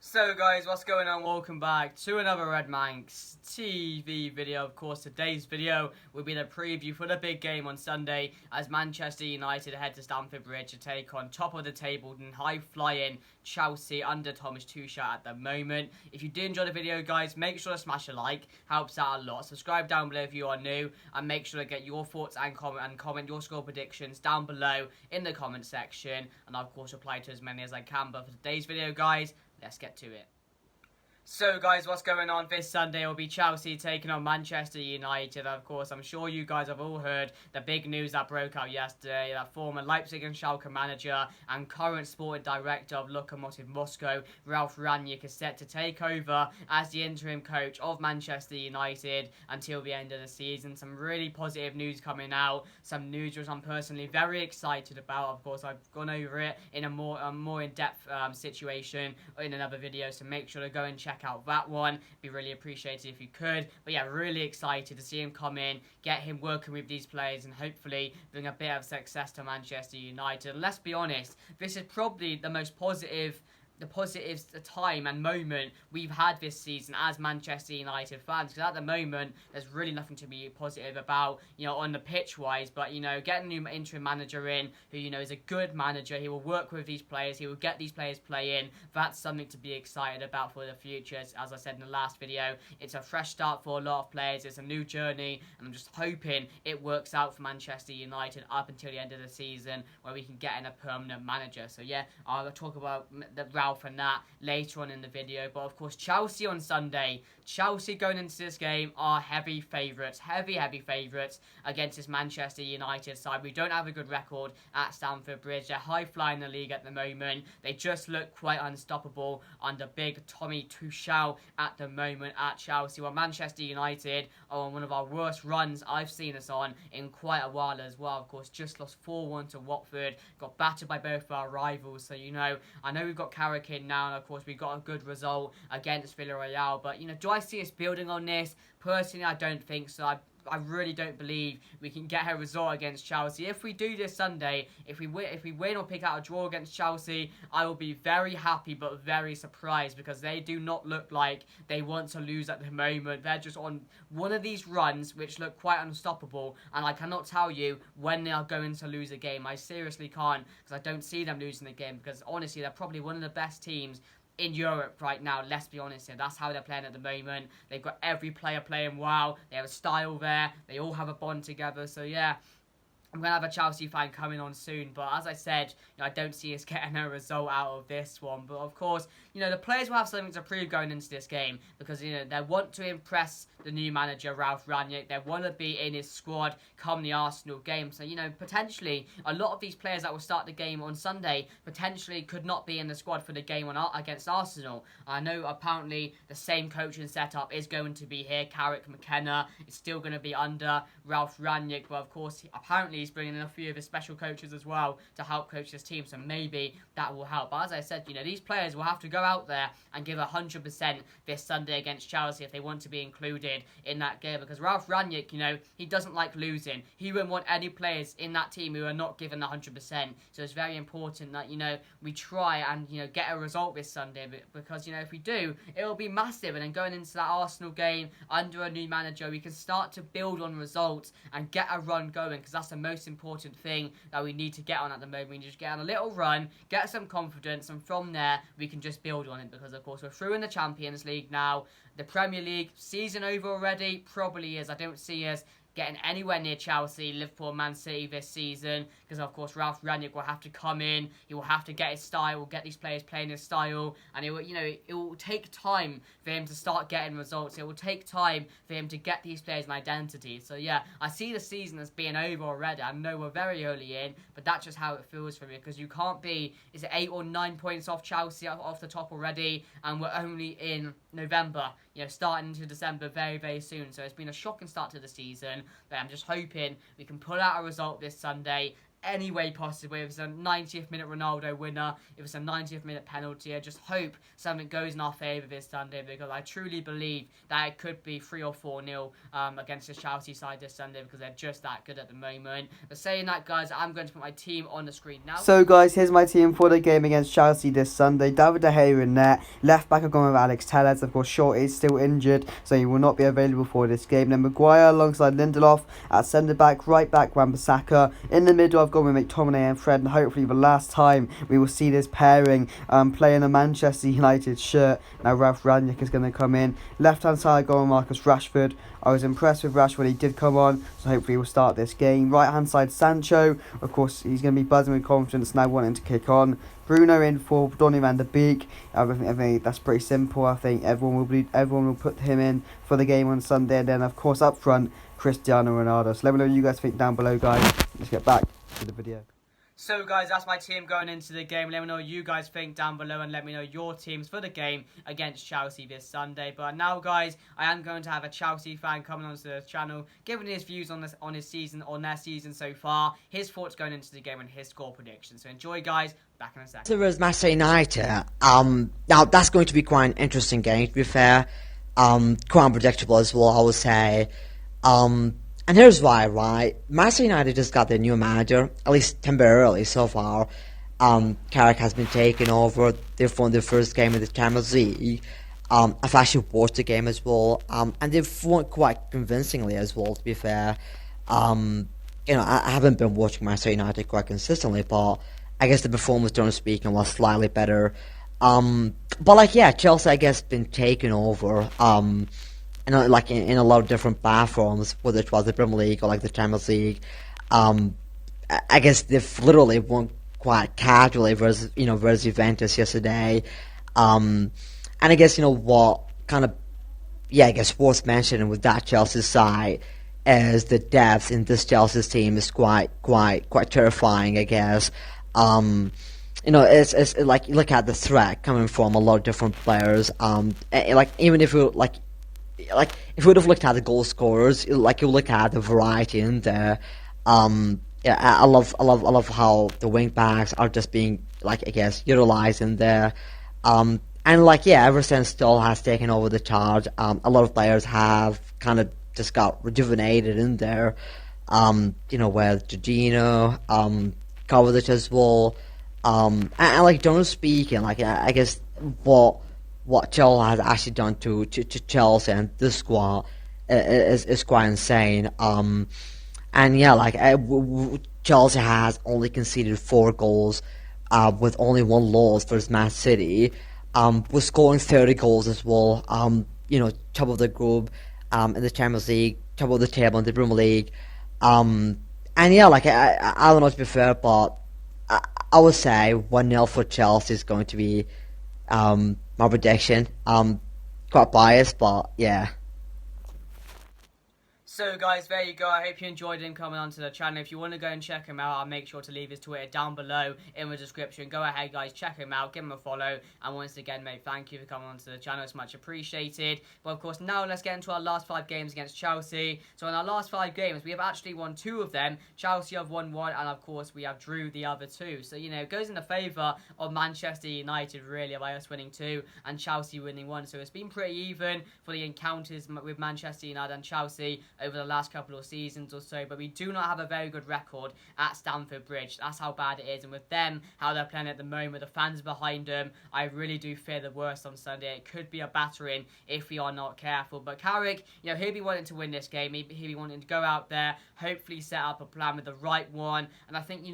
So guys, what's going on? Welcome back to another Red Manx TV video. Of course, today's video will be the preview for the big game on Sunday as Manchester United head to Stamford Bridge to take on top of the table and high-flying Chelsea under Thomas Tuchel at the moment. If you did enjoy the video, guys, make sure to smash a like. Helps out a lot. Subscribe down below if you are new, and make sure to get your thoughts and comment your score predictions down below in the comment section. And I'll of course reply to as many as I can. But for today's video, guys, let's get to it. So guys, what's going on this Sunday will be Chelsea taking on Manchester United. Of course, I'm sure you guys have all heard the big news that broke out yesterday that former Leipzig and Schalke manager and current sporting director of Lokomotiv Moscow, Ralf Rangnick, is set to take over as the interim coach of Manchester United until the end of the season. Some really positive news coming out, some news which I'm personally very excited about. Of course, I've gone over it in a more in-depth situation in another video, so make sure to go and check out that one. Be really appreciated if you could. But yeah, really excited to see him come in, get him working with these players, and hopefully bring a bit of success to Manchester United. And let's be honest, this is probably the most positive time and moment we've had this season as Manchester United fans, because at the moment there's really nothing to be positive about, on the pitch wise. But getting a new interim manager in who is a good manager, he will work with these players, he will get these players playing. That's something to be excited about for the future. As I said in the last video, it's a fresh start for a lot of players, it's a new journey, and I'm just hoping it works out for Manchester United up until the end of the season where we can get in a permanent manager. So yeah, I'll talk about the Ralph and that later on in the video. But of course, Chelsea on Sunday. Chelsea going into this game are heavy favourites against this Manchester United side. We don't have a good record at Stamford Bridge. They're high flying the league at the moment. They just look quite unstoppable under big Tommy Tuchel at the moment at Chelsea. While Manchester United are on one of our worst runs I've seen us on in quite a while as well. Of course, just lost 4-1 to Watford. Got battered by both our rivals. So I know we've got Carrick in now, and of course we got a good result against Villarreal. But do I see us building on this? Personally, I don't think so. I really don't believe we can get a result against Chelsea. If we do this Sunday, if we win or pick out a draw against Chelsea, I will be very happy but very surprised, because they do not look like they want to lose at the moment. They're just on one of these runs which look quite unstoppable, and I cannot tell you when they are going to lose a game. I seriously can't, because I don't see them losing the game, because honestly they're probably one of the best teams in Europe right now. Let's be honest here. That's how they're playing at the moment. They've got every player playing well. They have a style there. They all have a bond together. So yeah, I'm going to have a Chelsea fan coming on soon. But as I said, I don't see us getting a result out of this one. But of course, the players will have something to prove going into this game, because, they want to impress the new manager, Ralf Rangnick. They want to be in his squad come the Arsenal game. So, potentially, a lot of these players that will start the game on Sunday potentially could not be in the squad for the game against Arsenal. I know apparently the same coaching setup is going to be here. Carrick McKenna is still going to be under Ralf Rangnick. But, of course, apparently he's bringing in a few of his special coaches as well to help coach this team. So maybe that will help. But as I said, these players will have to go out there and give 100% this Sunday against Chelsea if they want to be included in that game, because Ralf Rangnick, he doesn't like losing. He won't want any players in that team who are not given 100%. So it's very important that we try and get a result this Sunday, because if we do, it will be massive. And then going into that Arsenal game under a new manager, we can start to build on results and get a run going, because that's the most important thing that we need to get on at the moment. We need to get on a little run, get some confidence, and from there we can just build on it, because of course we're through in the Champions League now. The Premier League season over already? Probably is. I don't see us getting anywhere near Chelsea, Liverpool, Man City this season, because of course Ralf Rangnick will have to come in, he will have to get his style, get these players playing his style, and it will take time for him to start getting results. It will take time for him to get these players an identity. So yeah, I see the season as being over already. I know we're very early in, but that's just how it feels for me, because you can't be, is it 8 or 9 points off Chelsea off the top already, and we're only in November, starting into December very, very soon. So it's been a shocking start to the season, but I'm just hoping we can pull out a result this Sunday, any way possible. If it's a 90th minute Ronaldo winner, if it's a 90th minute penalty, I just hope something goes in our favour this Sunday, because I truly believe that it could be 3 or 4-0 against the Chelsea side this Sunday, because they're just that good at the moment. But saying that, guys, I'm going to put my team on the screen now. So guys, here's my team for the game against Chelsea this Sunday. David De Gea in net. Left back, I've gone with Alex Telles. Of course, Shaw is still injured, so he will not be available for this game. Then Maguire alongside Lindelof. At centre back, right back, Wan-Bissaka. In the middle, I've gone with McTominay and Fred. And hopefully the last time we will see this pairing play in a Manchester United shirt. Now Ralph Rangnick is going to come in. Left hand side, I've gone with Marcus Rashford. I was impressed with Rashford, he did come on, so hopefully we'll start this game. Right hand side, Sancho. Of course, he's going to be buzzing with confidence now, wanting to kick on. Bruno in for Donny van der Beek. I think that's pretty simple. I think everyone will put him in for the game on Sunday. And then, of course, up front, Cristiano Ronaldo. So let me know what you guys think down below, guys. Let's get back to the video. So guys, that's my team going into the game. Let me know what you guys think down below, and let me know your teams for the game against Chelsea this Sunday. But now, guys, I am going to have a Chelsea fan coming onto the channel, giving his views on their season so far, his thoughts going into the game, and his score prediction. So enjoy, guys. Back in a second. So there's Manchester United. Now that's going to be quite an interesting game, to be fair. Quite unpredictable as well, I would say. And here's why, right? Manchester United just got their new manager, at least temporarily so far. Carrick has been taken over. They've won their first game in the Champions League. I've actually watched the game as well, and they've won quite convincingly as well, to be fair. I haven't been watching Manchester United quite consistently, but I guess the performance, generally speaking, was slightly better. Chelsea, I guess, been taken over. In a lot of different platforms, whether it was the Premier League or like the Champions League. I guess they've literally won quite casually versus Juventus yesterday. And I guess what kind of I guess worth mentioning with that Chelsea side is the depth in this Chelsea's team is quite terrifying, I guess. It's like you look at the threat coming from a lot of different players. Even if you if we would have looked at the goal scorers, you look at the variety in there. I love how the wing backs are just being utilized in there. Ever since Stoll has taken over the charge, a lot of players have kind of just got rejuvenated in there. With Jorginho, Kovacic as well. Generally speaking, I guess what Chelsea has actually done to Chelsea and this squad is quite insane. Chelsea has only conceded 4 goals, with only 1 loss versus Man City. We're scoring 30 goals as well. Top of the group in the Champions League, top of the table in the Premier League. I don't know, to be fair, but I would say 1-0 for Chelsea is going to be my prediction. Quite biased, but yeah. So guys, there you go. I hope you enjoyed him coming onto the channel. If you want to go and check him out, I'll make sure to leave his Twitter down below in the description. Go ahead, guys, check him out, give him a follow. And once again, mate, thank you for coming onto the channel. It's much appreciated. But of course, now let's get into our last 5 games against Chelsea. So in our last 5 games, we have actually won 2 of them. Chelsea have won 1, and of course, we have drew the other 2. So, it goes in the favour of Manchester United, really, by us winning 2 and Chelsea winning 1. So it's been pretty even for the encounters with Manchester United and Chelsea over the last couple of seasons or so, but we do not have a very good record at Stamford Bridge. That's how bad it is, and with them, how they're playing at the moment, the fans behind them, I really do fear the worst on Sunday. It could be a battering if we are not careful, but Carrick, he'll be wanting to win this game. He'll be wanting to go out there, hopefully set up a plan with the right one, and I think,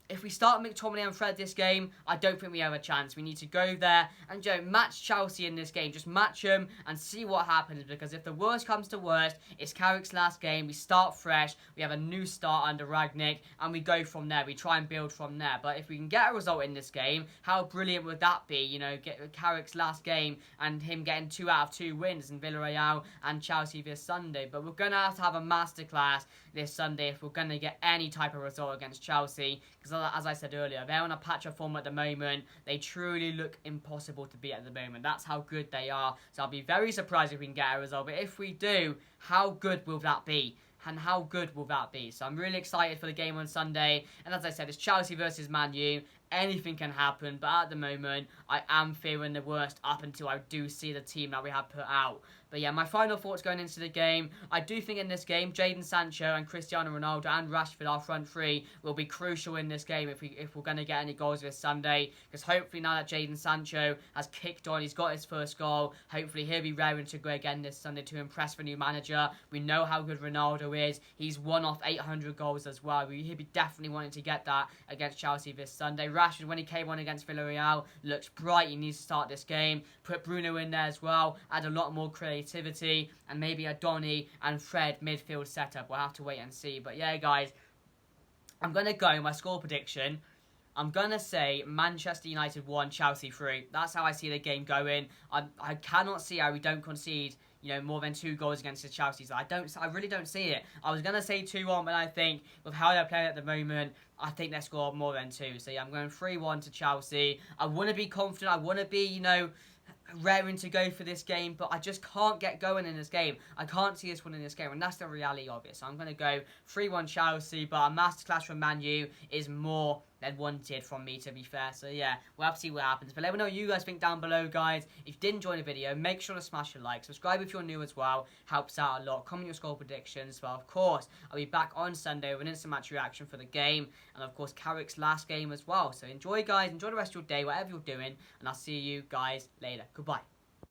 if we start McTominay and Fred this game, I don't think we have a chance. We need to go there and match Chelsea in this game. Just match them and see what happens, because if the worst comes to worst, it's Carrick's last game. We start fresh. We have a new start under Rangnick, and we go from there. We try and build from there. But if we can get a result in this game, how brilliant would that be? Get Carrick's last game and him getting 2 out of 2 wins in Villarreal and Chelsea this Sunday. But we're going to have a masterclass this Sunday if we're going to get any type of result against Chelsea, because as I said earlier, they're on a patch of form at the moment. They truly look impossible to beat at the moment. That's how good they are. So I'll be very surprised if we can get a result. But if we do, how good will that be? and how good will that be? So I'm really excited for the game on Sunday. And as I said, it's Chelsea versus Man U. Anything can happen, but at the moment, I am fearing the worst up until I do see the team that we have put out. But yeah, my final thoughts going into the game, I do think in this game, Jadon Sancho and Cristiano Ronaldo and Rashford, our front three, will be crucial in this game if we're going to get any goals this Sunday. Because hopefully now that Jadon Sancho has kicked on, he's got his first goal, hopefully he'll be raring to go again this Sunday to impress the new manager. We know how good Ronaldo is. He's won off 800 goals as well. He'll be definitely wanting to get that against Chelsea this Sunday. Rashford, when he came on against Villarreal, looks bright. He needs to start this game. Put Bruno in there as well. Add a lot more creativity. And maybe a Donny and Fred midfield setup. We'll have to wait and see. But yeah, guys, I'm going to go my score prediction. I'm going to say Manchester United 1, Chelsea 3. That's how I see the game going. I cannot see how we don't concede, more than 2 goals against the Chelsea. So I really don't see it. I was going to say 2-1, but I think with how they're playing at the moment, I think they score more than 2. So yeah, I'm going 3-1 to Chelsea. I want to be confident. I want to be, raring to go for this game, but I just can't get going in this game. I can't see us winning this game, and that's the reality of it. So I'm going to go 3-1 Chelsea, but a masterclass from Man U is more than wanted from me, to be fair. So yeah, we'll have to see what happens. But let me know what you guys think down below, guys. If you did enjoy the video, make sure to smash a like. Subscribe if you're new as well. Helps out a lot. Comment your score predictions. But of course, I'll be back on Sunday with an instant match reaction for the game. And of course, Carrick's last game as well. So enjoy, guys. Enjoy the rest of your day, whatever you're doing. And I'll see you guys later. Goodbye.